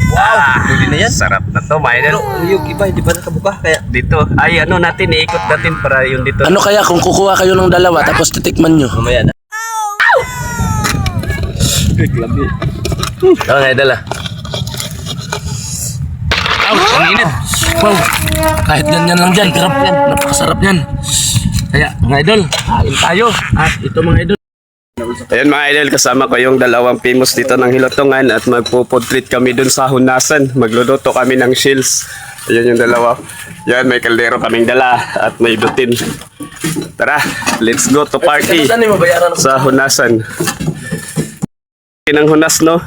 Wow, pwede na yan. Sarap na to, mga idol. Pero yung iba, hindi ba nakabuka? Kaya Dito, ay ano natin, iikot natin para yung dito. Ano kaya kung kukuha kayo ng dalawa tapos titikman nyo? mamaya na. Klabi. Oh, mga idol ah. Ang init. Wow. Kahit ganyan lang dyan, sarap yan. Napakasarap yan. Kaya mga idol, kain tayo. At ito mga idol. Ayan mga idol, kasama ko yung dalawang famous dito ng Hilotongan at magpo-food kami dun sa Hunasan. Magluluto kami ng shells. Ayan yung dalawa. Yan, may kaldero kaming dala at may dutin. Tara, let's go to party Saan yung mabayaran ako? sa Hunasan. Ng Hunas, no?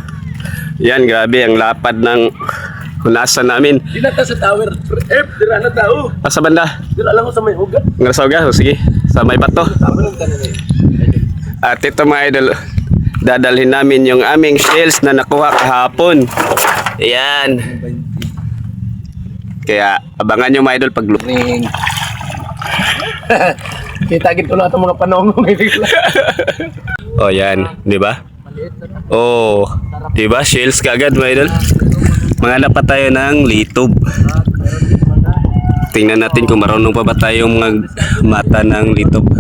Yan, grabe, ang lapad ng Hunasan namin. Di na ta sa tower. Dira na tao. Sa banda? Dira lang ko sa may uga. Ng Rasauga? O sige, sa may bato. Tower ng kanina eh. At ito mga idol, dadalhin namin yung aming shells na nakuha kahapon. Ayan. Kaya abangan nyo mga idol pag Ring. Kitagin ko lang itong mga panongong. Oh yan, di ba? Oh, di ba? Shells kaagad mga idol. Manganap pa tayo ng litob. Tingnan natin kung marunong pa ba tayong mata ng litob.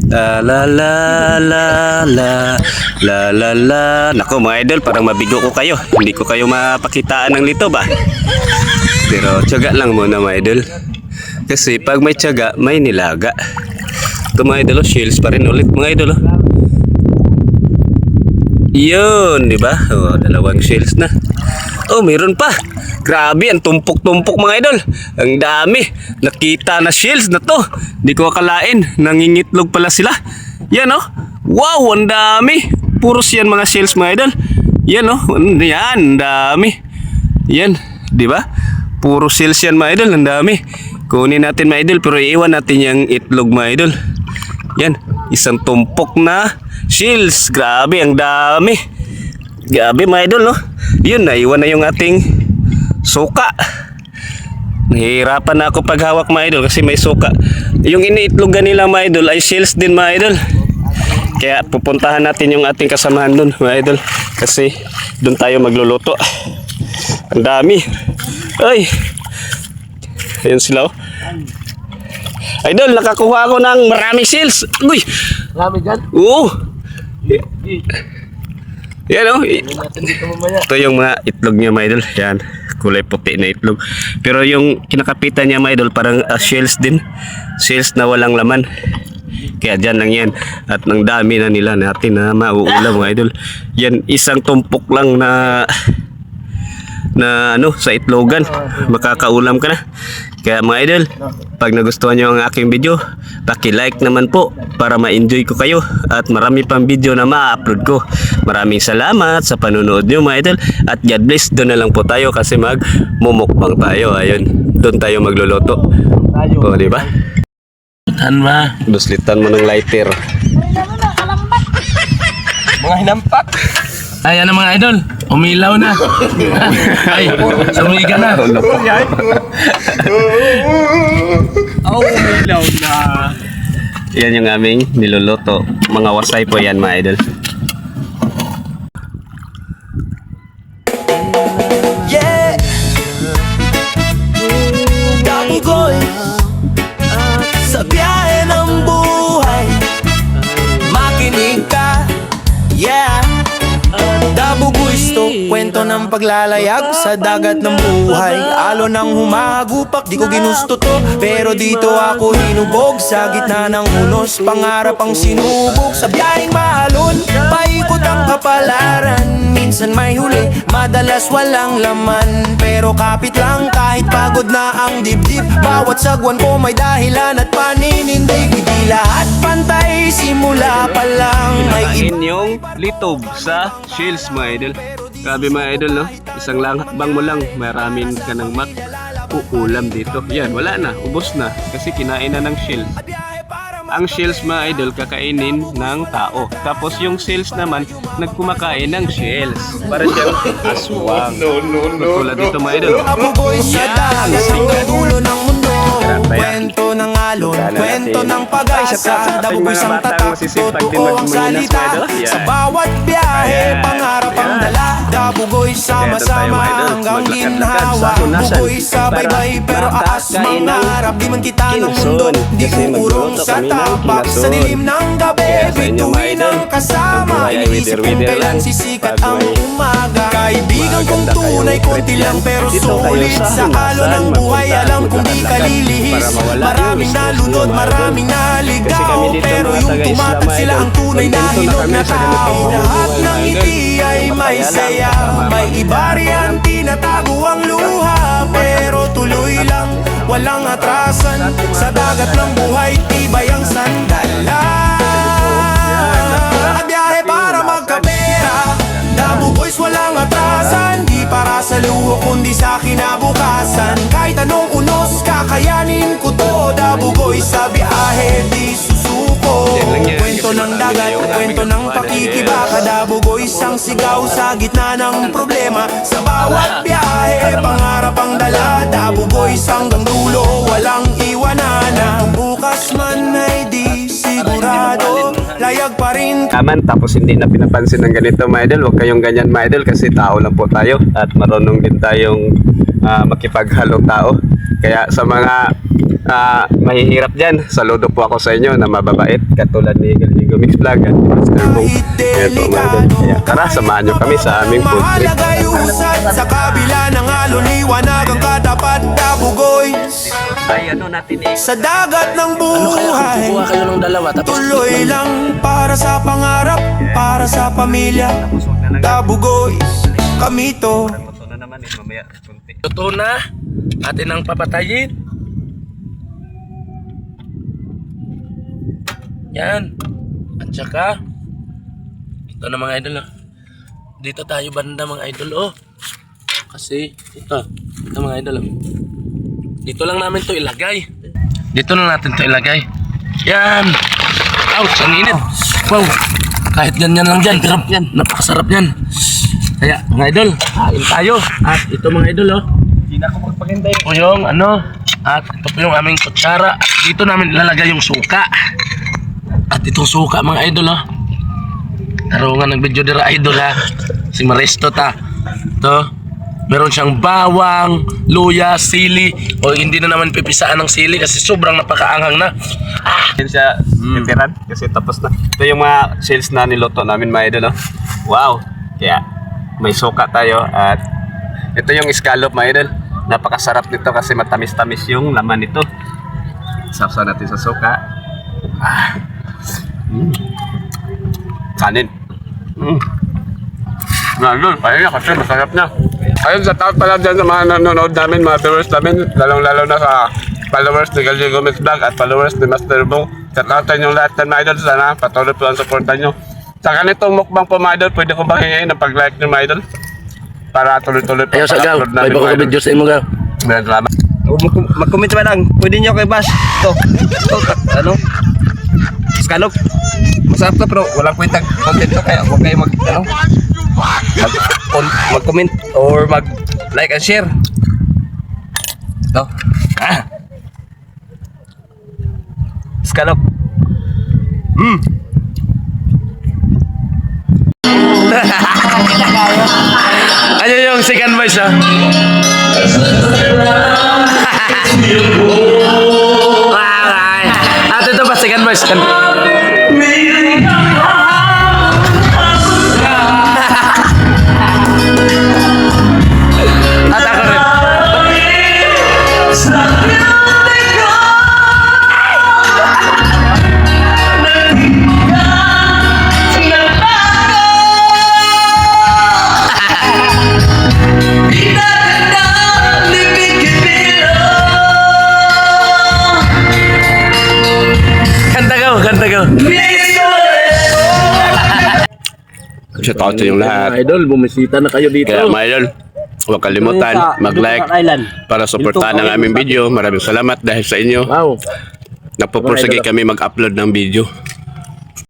La la la la la la la la. Nako mga idol, parang mabigo ko kayo. Hindi ko kayo mapakitaan ng litob ah. Pero tiyaga lang muna mga idol. Kasi pag may tiyaga, may nilaga. Ito mga idol, shells pa rin ulit mga idol. Yun, di ba? Oh, dalawang shells na. Oh, mayroon pa. Grabe, ang tumpok-tumpok mga idol. Ang dami. Nakita na shells na to. Di ko akalain. Nangingitlog pala sila. Yan oh. Wow, ang dami. Puros yan mga shells mga idol. Yan oh. Yan, ang dami. Yan, di ba? Puro shells yan mga idol. Ang dami. Kunin natin mga idol pero iiwan natin yung itlog mga idol. Yan, isang tumpok na shells. Grabe, ang dami. Grabe mga idol no. Yun, naiwan na yung ating suka. Nahihirapan na ako paghawak mga idol kasi may suka. Yung iniitlogan nila mga idol ay shells din mga idol. Kaya pupuntahan natin yung ating kasamahan dun mga idol. Kasi dun tayo magluluto. Ang dami. Ay. Ayun sila oh. Idol, nakakuha ako ng maraming shells. Uy. Marami dyan. Oo. Yan oh. Natin dito mamaya. Ito yung mga itlog niya mga idol. Yan, kulay puti na itlog. Pero yung kinakapitan niya mga idol parang shells din. Shells na walang laman. Kaya dyan lang yan. At ng dami na nila natin na mauulam mga idol. Yan, isang tumpok lang na ano sa itlogan. Makakaulam ka na. Kaya mga idol, pag nagustuhan nyo ang aking video, paki-like naman po para ma-enjoy ko kayo at marami pang video na ma-upload ko. Maraming salamat sa panonood nyo mga idol at God bless. Doon na lang po tayo kasi mag-mumukbang tayo. Ayun, doon tayo magluluto. O, di ba? Tan ba? Duslitan mo ng lighter. Mga hinampak. Ay, ano mga idol? Umilaw na. Ay, sumiga na. Oh, ilaw na. Yan yung aming niluluto. Mga wasay po yan mga idol. Yeah, Dabugoy sa biyahe ng buhay. Makinig ka, yeah. Dabugoy to, kwento ng paglalayag sa dagat ng buhay. Alon ng humagupak, di ko ginusto to. Pero dito ako hinubog sa gitna ng unos. Pangarap ang sinubok sa biyaheng maalon. Paikot ang kapalaran, minsan may huli, madalas walang laman. Pero kapit lang kahit pagod na ang dibdib. Bawat sagwan ko may dahilan at paninindig. Di lahat pantay, simula pa lang may iba. Kain yung litob sa shells mga idol. Grabe mga idol no. Isang lang hakbang mo lang, maraming ka ng uulam dito. Yan, wala na, ubos na kasi kinain na ng shells. Ang shells mga idol kakainin ng tao. Tapos yung shells naman nagkumakain ng shells. Para siyang aswang. No. Tulad dito mga idol. Dabugoy sa dagat hanggang dulo ng mundo. kwento ng alon, kwento ng pag-asa. Dabugoy isang tatak, totoo ang salita. Sa bawat biyahe, pangarap ang dala. Dabugoy sama-sama hanggang ginhawa. Bugoy sa baybay pero aas mangarap. Di man kita ng mundo, di uurong sa tapak. Sa dilim ng gabi, bituin ang kasama. Iniisip kong kailan sisikat ang umaga. Kaibigan kong tunay, konti lang pero sulit. Sa alon ng buhay, alam kong di ka lilihis. Maraming nalunod, maraming naligaw, pero yung tumatak sila ang tunay na hinog na tao. Lahat ng ngiti ay may saya, may iba riyan tinatago ang luha. Pero tuloy lang, walang atrasan. Sa dagat ng buhay, tibay ang sandala. At biyahe para magkapera, Dabugoy's walang atrasan. Di para sa luho kundi sa kinabukasan. Kahit anong unos, kakayanin ko to. Dabugoy sa biyahe, di susuko. Kwento ng dagat, kwento ng pakikibaka. Dabugoy's ang sigaw sa gitna ng problema. Sa bawat biyahe, pangarap ang dala. Dabugoy's hanggang dulo, walang iwanan. Bukas man ay di sigurado, layag pa rin. Aman, tapos hindi na pinapansin ng ganito mga idol. Huwag kayong ganyan mga idol kasi tao lang po tayo at marunong din tayong makipaghalong tao. Kaya sa mga mahihirap dyan, saludo po ako sa inyo na mababait katulad ni Galdigo Mix Vlog at Master Bong. Kaya po mga idol, kaya tara, samahan nyo kami sa aming food trip. Mahalagay usad sa kabila ng alon, liwanag ang katapat. Dabugoy's Ay, ano natin eh. sa dagat ng buhay, Kuha kayo ng dalawa tapos tuloy lang para sa pangarap, para sa pamilya. Dabugoy's kami to. Ito na naman eh, mamaya kunti. Luto na. Atin ang papatayin. Yan. At saka ito na mga idol. Dito tayo banda mga idol. Kasi ito mga idol. Dito lang namin to ilagay. Dito lang natin to ilagay. Yan. Ouch, ang init. Wow. Kahit ganyan lang dyan, sarap yan. Napakasarap yan. Kaya mga idol, kain tayo. At ito mga idol Hindi na ako magpagintay. ito po yung ano. At ito po yung aming kutsara. At dito namin ilalagay yung suka. At itong suka mga idol Tarungan ng video dira idol si Maristo ta. Ito. Meron siyang bawang, luya, sili. O hindi na naman pipisaan ng sili kasi sobrang napakaanghang na. Yan siya titiran kasi tapos na. Ito yung mga sales na niluto namin mga idol. Wow! Kaya may suka tayo at ito yung scallop mga idol. Napakasarap nito kasi matamis-tamis yung laman nito. Sawsaw natin sa suka. Kanin. Idol, kaya kasi masarap na. Ayun, sa taon pala dyan sa mga nanonood namin, mga viewers namin, lalong-lalo na sa followers ni Galdigo Mix Vlog at followers ni Master Bong. Shoutoutan yung lahat ng mga idol, sana patuloy po ang supportan nyo. Sa ganitong mukbang po mga idol, pwede ko ba hingin ng pag-like nyo mga idol? Para tuloy-tuloy po Ayaw sa gaw. pag-upload May namin bako mga idol. video sa imo gaw. Maraming salamat. Mag-comment ba lang? Pwede nyo kay Bas. Ito. Ano? Scallop. Masarap to pero walang kwentang content to kaya huwag kayo mag-comment or mag-like and share. Ito. Scallop. Ano yung second voice At ito ba second voice? At ako rin. Kanta ko. Shout out sa inyong lahat. Idol, bumisita na kayo dito. Kaya mga idol, huwag kalimutan mag-like para suportahan ang aming video. Maraming salamat dahil sa inyo. Wow. Napupursige kami mag-upload ng video.